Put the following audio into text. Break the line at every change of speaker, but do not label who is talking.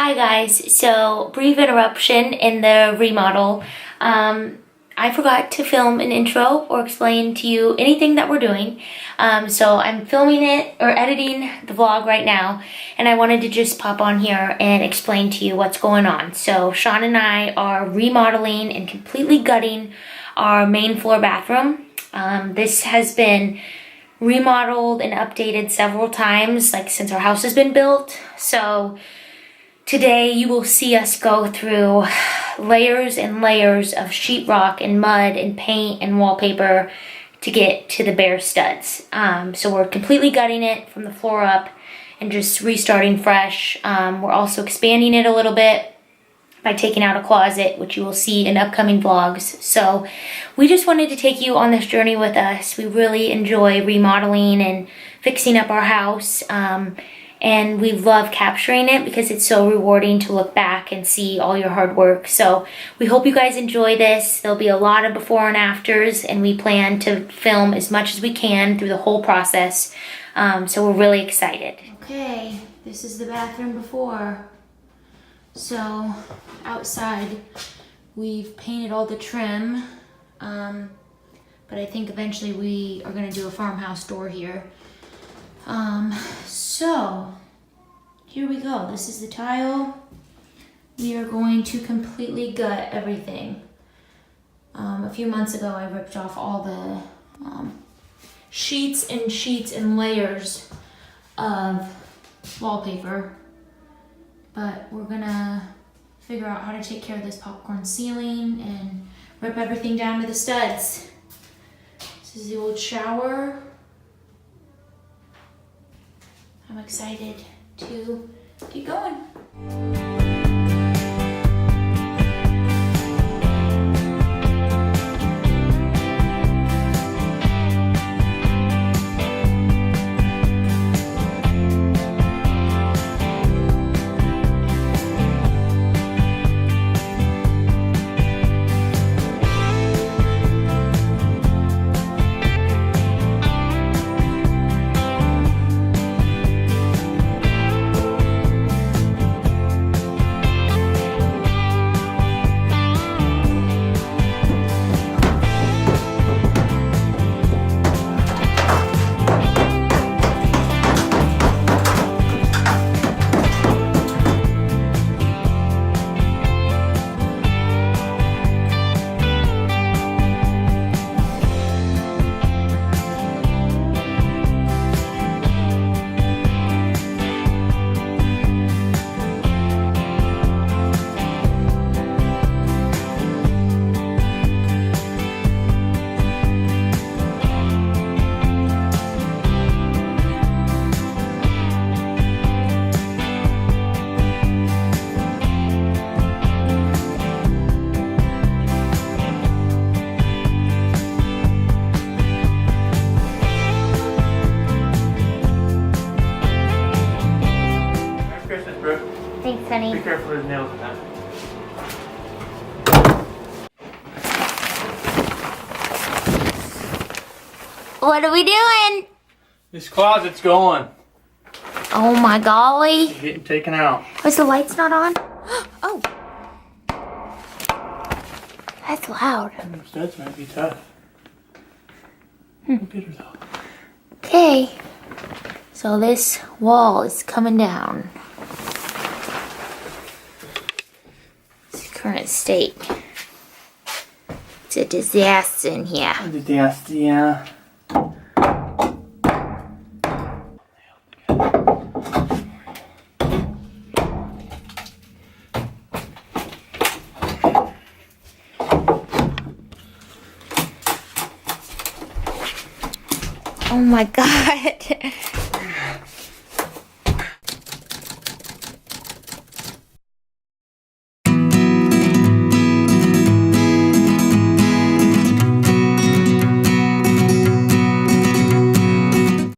Hi guys, so brief interruption in the remodel. I forgot to film an intro or explain to you anything that we're doing. So I'm filming it or editing the vlog right now, and I wanted to just pop on here and explain to you what's going on. So Sean and I are remodeling and completely gutting our main floor bathroom. This has been remodeled and updated several times, like since our house has been built. So today you will see us go through layers and layers of sheetrock and mud and paint and wallpaper to get to the bare studs. So we're completely gutting it from the floor up and just restarting fresh. We're also expanding it a little bit by taking out a closet, which you will see in upcoming vlogs. So we just wanted to take you on this journey with us. We really enjoy remodeling and fixing up our house. And we love capturing it because it's so rewarding to look back and see all your hard work. So we hope you guys enjoy this. There'll be a lot of before and afters, and we plan to film as much as we can through the whole process. So we're really excited. Okay, this is the bathroom before. So outside we've painted all the trim, but I think eventually we are gonna do a farmhouse door here. So here we go. This is the tile. We are going to completely gut everything. A few months ago I ripped off all the sheets and layers of wallpaper, but we're gonna figure out how to take care of this popcorn ceiling and rip everything down to the studs. This is the old shower. I'm excited to get going. Thanks, honey.
Be careful with the nails with that.
What are we doing?
This closet's going.
Oh my golly.
It's getting taken out.
Was the lights not on? Oh. That's loud.
Those studs might be tough. We'll get her though.
Okay. So this wall is coming down. Current state. It's a disaster in here.
The dust, yeah.
Oh my god.